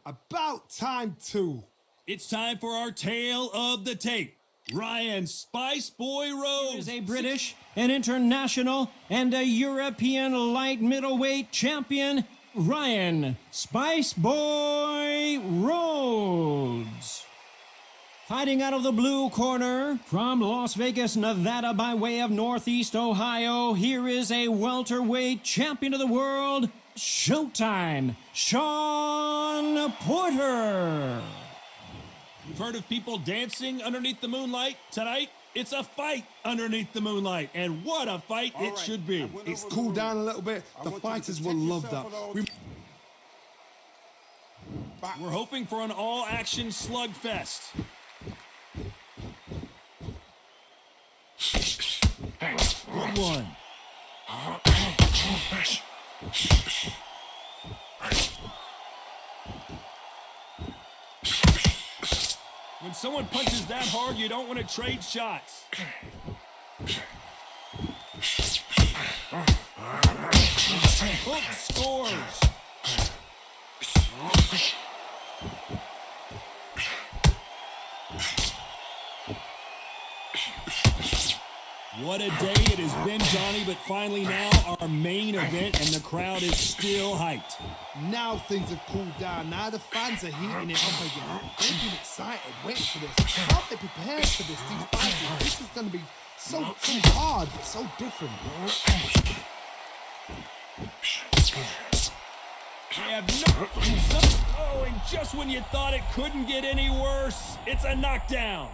About time too. It's time for our tale of the tape. Ryan Spice Boy Rhodes is a British, an international, and a European light middleweight champion, Ryan Spice Boy Rhodes. Fighting out of the blue corner from Las Vegas, Nevada by way of Northeast Ohio, here is a welterweight champion of the world, Showtime, Shawn Porter. You've heard of people dancing underneath the moonlight? Tonight, it's a fight underneath the moonlight. And what a fight it should be. It's cooled down a little bit. The fighters will love that. We're hoping for an all-action slugfest. Good one. When someone punches that hard, you don't want to trade shots. Hook scores. What a day it has been, Johnny, but finally now our main event, and the crowd is still hyped. Now things have cooled down. Now the fans are heating it up again. They've been excited, waiting for this. How they prepared for this? These fighters, this is going to be so hard, but so different. They have oh, and just when you thought it couldn't get any worse, it's a knockdown.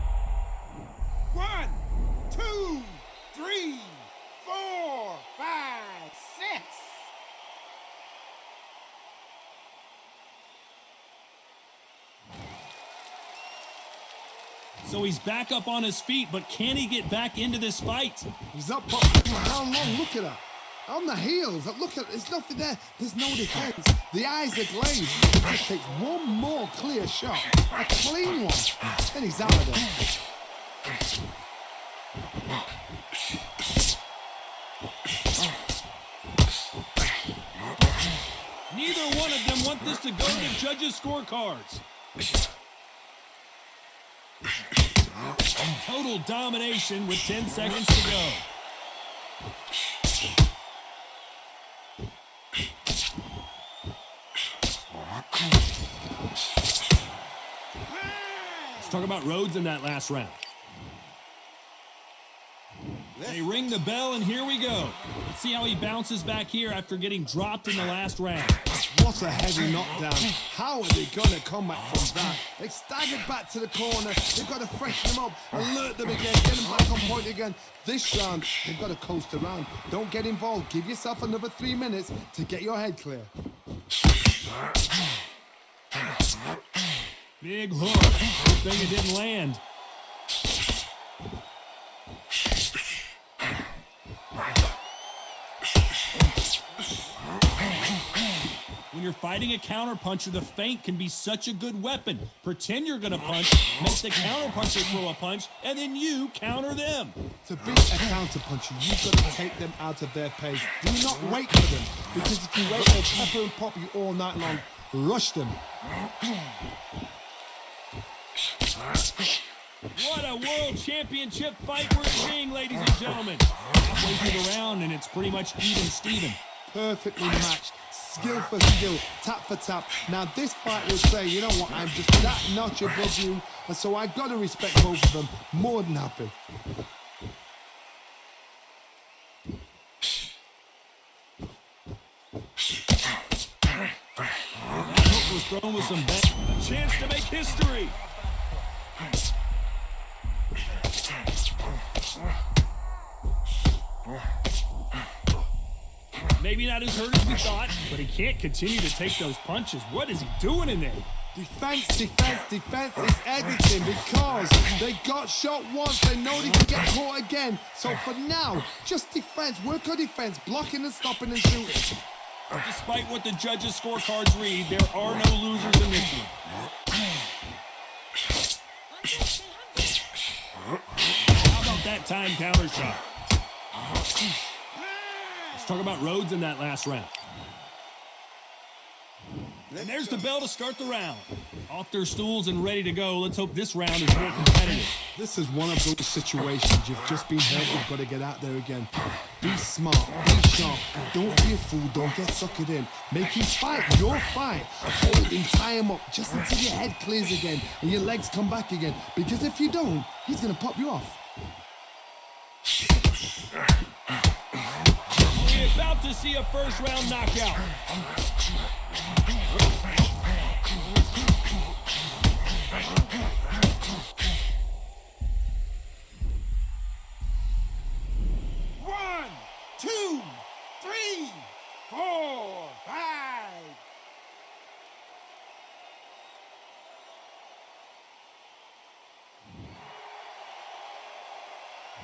1, 2, 3, 4, 5, 6. So he's back up on his feet, but can he get back into this fight? He's up for how long? Look at her. On the heels. Look at, there's nothing there. There's no defense. The eyes are glazed. It just takes one more clear shot. A clean one. Then he's out of there. Neither one of them want this to go to the judges' scorecards. Total domination with 10 seconds to go. Let's talk about Rhodes in that last round. They ring the bell, and here we go. Let's see how he bounces back here after getting dropped in the last round. What a heavy knockdown. How are they going to come back from that? They staggered back to the corner. They've got to freshen them up, alert them again, get them back on point again. This round, they've got to coast around. Don't get involved. Give yourself another 3 minutes to get your head clear. Big hook. Good thing it didn't land. When you're fighting a counterpuncher, the feint can be such a good weapon. Pretend you're going to punch, make the counterpuncher throw a punch, and then you counter them. To beat a counterpuncher, you've got to take them out of their pace. Do not wait for them, because if you wait, they'll pepper and pop you all night long. Rush them. What a world championship fight we're seeing, ladies and gentlemen. Halfway through the round, and it's pretty much even Steven. Perfectly matched. Skill for skill, tap for tap. Now this fight will say, you know what, I'm just that notch above you, and so I've got to respect both of them. More than happy. That hook was thrown with some bang. A chance to make history. Maybe not as hurt as we thought, but he can't continue to take those punches. What is he doing in there? Defense, defense, defense is everything, because they got shot once, they know they can get caught again. So for now, just defense, work on defense, blocking and stopping and shooting. Despite what the judges' scorecards read, there are no losers in this one. How about that time counter shot? Let's talk about Rhodes in that last round. And there's the bell to start the round. Off their stools and ready to go. Let's hope this round is more competitive. This is one of those situations you've just been hurt. You've got to get out there again. Be smart, be sharp. Don't be a fool. Don't get suckered in. Make him fight your fight. Hold him, tie him up just until your head clears again and your legs come back again. Because if you don't, he's going to pop you off. We're about to see a first round knockout. One, two, three, four, five.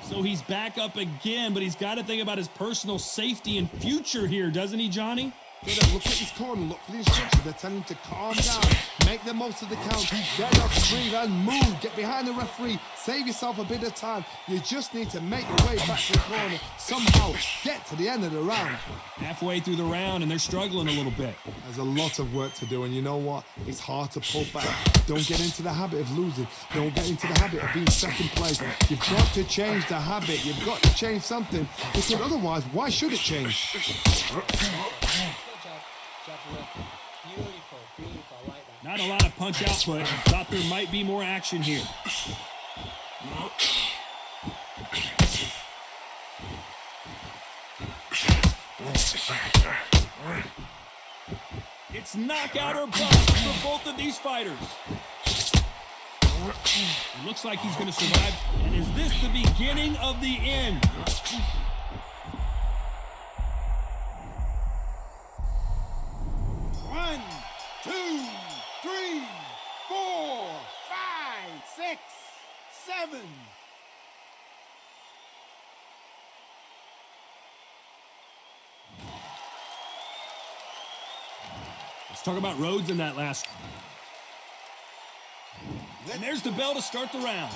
So he's back up again, but he's got to think about his personal safety and future here, doesn't he, Johnny? Gotta look at his corner, look for the instructions. They're telling him to calm down, make the most of the count, get up, breathe, and move. Get behind the referee, save yourself a bit of time. You just need to make your way back to the corner. Somehow get to the end of the round. Halfway through the round, and they're struggling a little bit. There's a lot of work to do, and you know what? It's hard to pull back. Don't get into the habit of losing. Don't get into the habit of being second place. You've got to change the habit. You've got to change something, because otherwise, why should it change? Beautiful, beautiful, I like that. Not a lot of punch output. Thought there might be more action here. It's knockout or bust for both of these fighters. It looks like he's going to survive. And is this the beginning of the end? One, two, three, four, five, six, seven. Let's talk about Rhodes in that last. And there's the bell to start the round.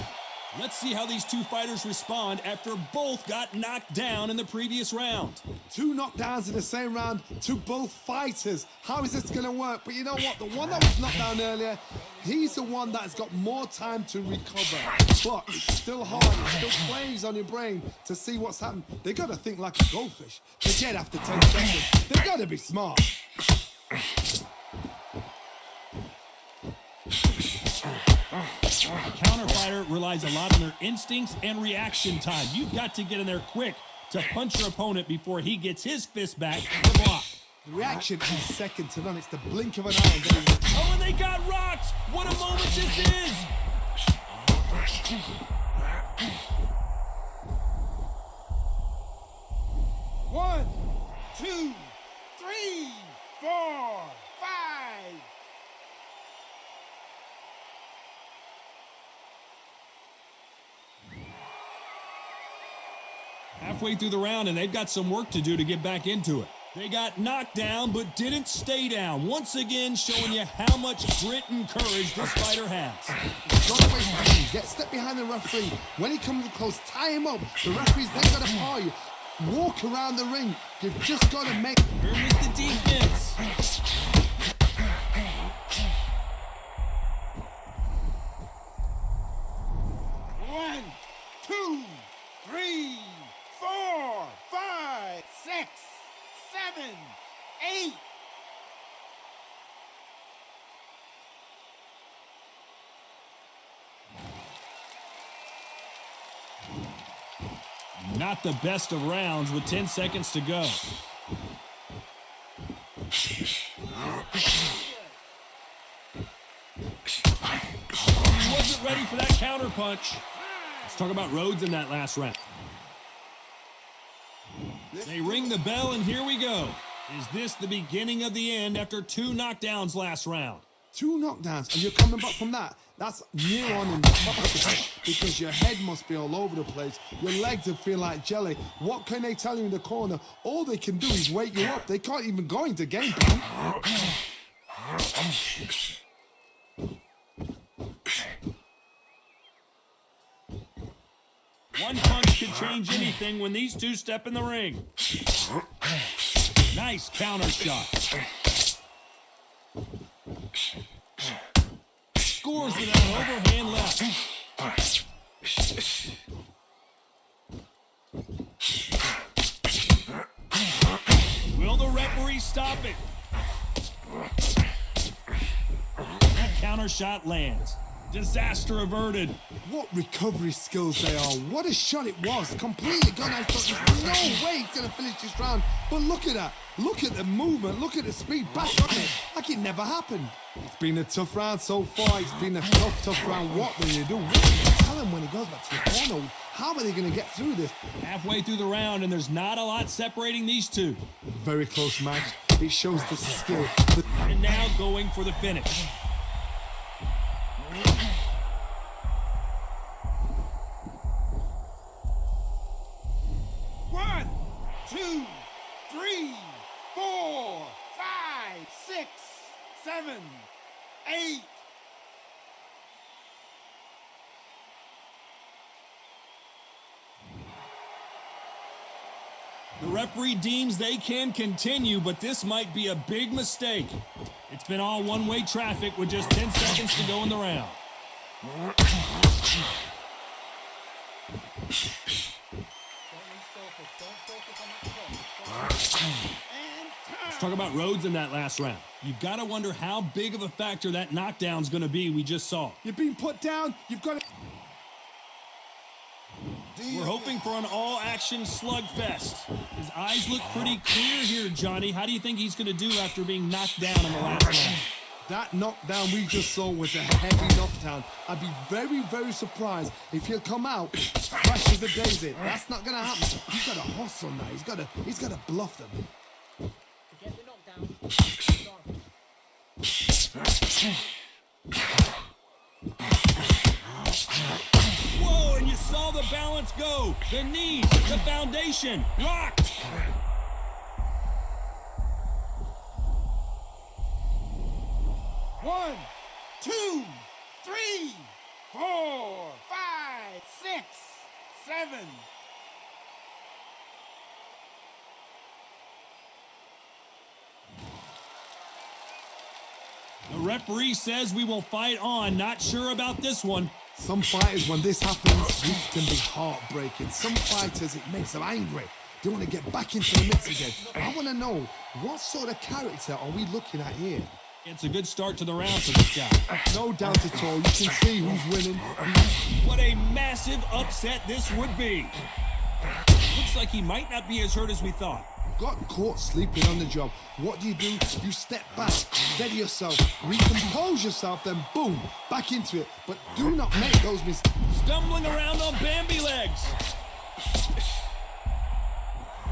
Let's see how these two fighters respond after both got knocked down in the previous round. Two knockdowns in the same round to both fighters. How is this going to work? But you know what? The one that was knocked down earlier, he's the one that's got more time to recover. But it's still hard. It still plays on your brain to see what's happened. They got to think like a goldfish. Forget after 10 seconds. They got to be smart. A counter fighter relies a lot on their instincts and reaction time. You've got to get in there quick to punch your opponent before he gets his fist back to block. The reaction is second to none. It's the blink of an eye. Oh, and they got rocked! What a moment this is! One, two, three, four, five. Halfway through the round, and they've got some work to do to get back into it. They got knocked down, but didn't stay down. Once again, showing you how much grit and courage this fighter has. Don't waste time. Get step behind the referee. When he comes close, tie him up. The referee's then got to power you. Walk around the ring. You've just got to make... Here is the defense. One, two, three, four, five, six, seven, eight. Not the best of rounds with 10 seconds to go. He wasn't ready for that counter punch. Let's talk about Rhodes in that last round. They ring the bell, and here we go. Is this the beginning of the end after two knockdowns last round? Two knockdowns, and you're coming back from that. That's near on in the top of the head, because your head must be all over the place. Your legs will feel like jelly. What can they tell you in the corner? All they can do is wake you up. They can't even go into game plan. One punch could change anything when these two step in the ring. Nice counter shot. Scores with an overhand left. Will the referee stop it? That counter shot lands. Disaster averted. What recovery skills they are. What a shot it was. Completely gone. I thought there's no way he's going to finish this round. But look at that. Look at the movement. Look at the speed. Back on it. Like it never happened. It's been a tough round so far. It's been a tough round. What will you do? Tell him when he goes back to the corner. How are they going to get through this? Halfway through the round, and there's not a lot separating these two. Very close match. It shows the skill. And now going for the finish. One, two, three, 4, 5, 6, 7, 8. The referee deems they can continue, but this might be a big mistake. It's been all one-way traffic with just 10 seconds to go in the round. Let's talk about Rhodes in that last round. You've got to wonder how big of a factor that knockdown's going to be we just saw. You're being put down. You've got to... We're hoping for an all-action slugfest. His eyes look pretty clear here, Johnny. How do you think he's going to do after being knocked down in the last round? That knockdown we just saw was a heavy knockdown. I'd be very, very surprised if he'll come out fresh as a daisy. That's not going to happen. He's got to hustle now. He's got to bluff them. Forget the knockdown. Whoa, and you saw the balance go. The knees, the foundation, rocked. One, two, 3, 4, 5, 6, 7. The referee says we will fight on. Not sure about this one. Some fighters, when this happens, this can be heartbreaking. Some fighters, it makes them angry. They want to get back into the mix again. I want to know, what sort of character are we looking at here? It's a good start to the round for this guy. No doubt at all. You can see who's winning. What a massive upset this would be. Looks like he might not be as hurt as we thought. Got caught sleeping on the job. What do? You step back, steady yourself, recompose yourself, then boom, back into it. But do not make those mistakes. Stumbling around on Bambi legs.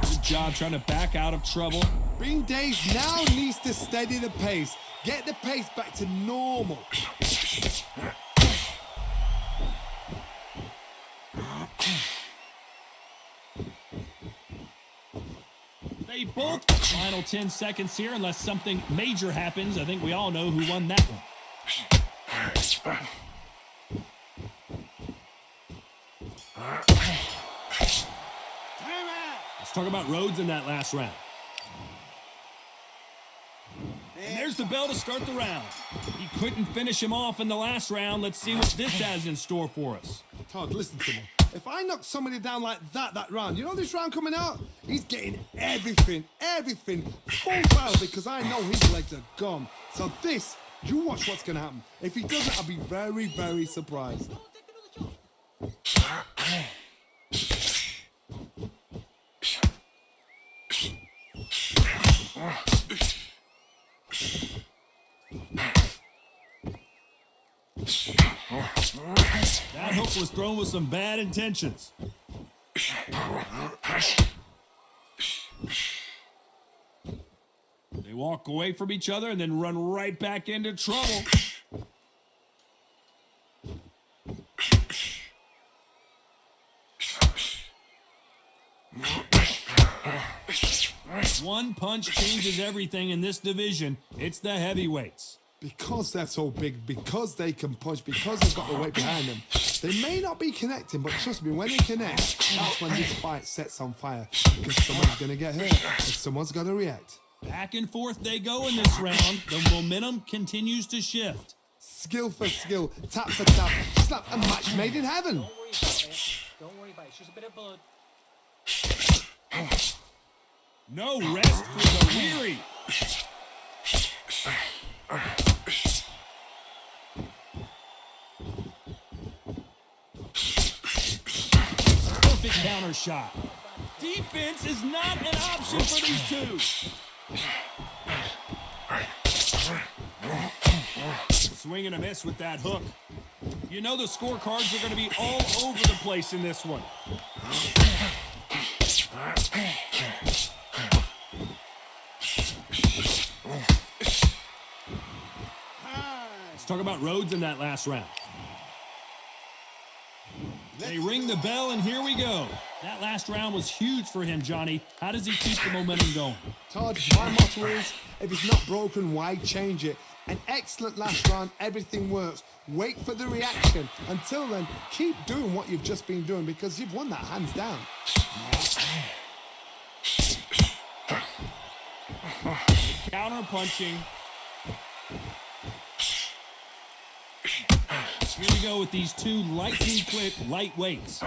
Good job trying to back out of trouble. Being dazed now needs to steady the pace. Get the pace back to normal. They both final 10 seconds here unless something major happens. I think we all know who won that one. Let's talk about Rhodes in that last round. And there's the bell to start the round. He couldn't finish him off in the last round. Let's see what this has in store for us. Todd, listen to me. If I knock somebody down like that round, you know this round coming out? He's getting everything, full foul, because I know his legs are gone. So this, you watch what's going to happen. If he doesn't, I'll be very, very surprised. That hook was thrown with some bad intentions. They walk away from each other and then run right back into trouble. One punch changes everything in this division. It's the heavyweights. Because they're so big, because they can punch, because they've got the weight behind them, they may not be connecting, but trust me, when they connect, that's when this fight sets on fire. Because someone's going to get hurt, and someone's got to react. Back and forth they go in this round. The momentum continues to shift. Skill for skill, tap for tap. It's like a match made in heaven. Don't worry about it. Don't worry about it. It's just a bit of blood. No rest for the weary. Perfect counter shot. Defense is not an option for these two. Swing and a miss with that hook. You know the scorecards are going to be all over the place in this one. Let's talk about Rhodes in that last round. They ring the bell, and here we go. That last round was huge for him, Johnny. How does he keep the momentum going? Todd, my motto is, if it's not broken, why change it? An excellent last round, everything works. Wait for the reaction. Until then, keep doing what you've just been doing because you've won that hands down. Counter punching. Here we go with these two lightning quick lightweights.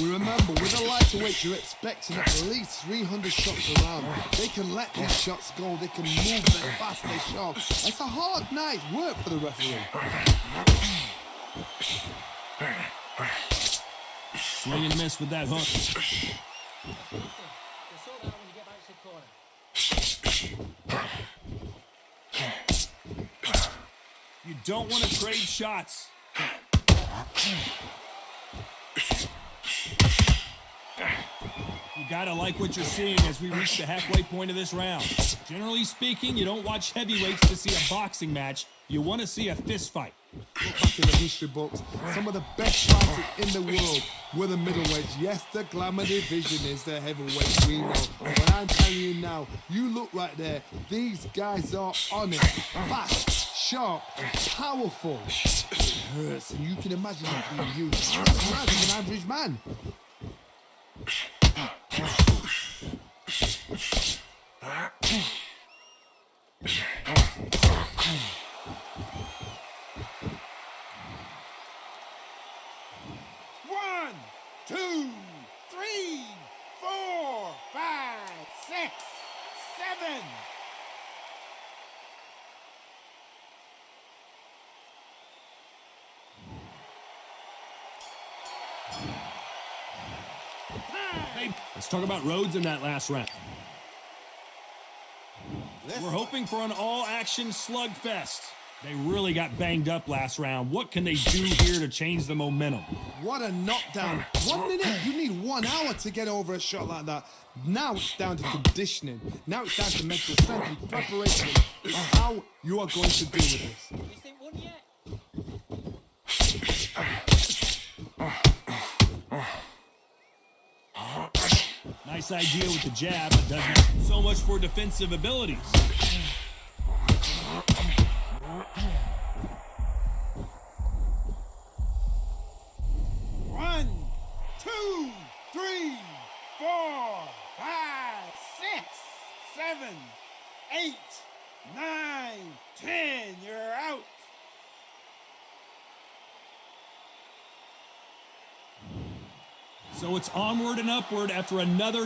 Remember, with a lightweight, you're expecting at least 300 shots around. They can let these shots go. They can move them fast, they sharp. It's a hard night's work for the referee. Swing and miss with that hook. You'll sort that out when you get back to the corner. You don't want to trade shots. You gotta like what you're seeing as we reach the halfway point of this round. Generally speaking, you don't watch heavyweights to see a boxing match. You want to see a fist fight. Look back in the history books, some of the best fighters in the world were the middleweights. Yes, the glamour division is the heavyweights, we know. But I'm telling you now, you look right there, these guys are on it. Fast, sharp, powerful. It hurts, and you can imagine that being used as an average man. One, two, three, 4, 5, 6, 7. Hey, let's talk about Rhodes in that last round. We're hoping for an all-action slugfest. They really got banged up last round. What can they do here to change the momentum? What a knockdown. 1 minute, you need 1 hour to get over a shot like that. Now it's down to conditioning. Now it's down to mental strength and preparation. It's how you are going to deal with this. You think one yet? Nice idea with the jab, but doesn't so much for defensive abilities. One, two, three, 4, 5, 6, 7, 8, 9, 10. You're out. So it's onward and upward after another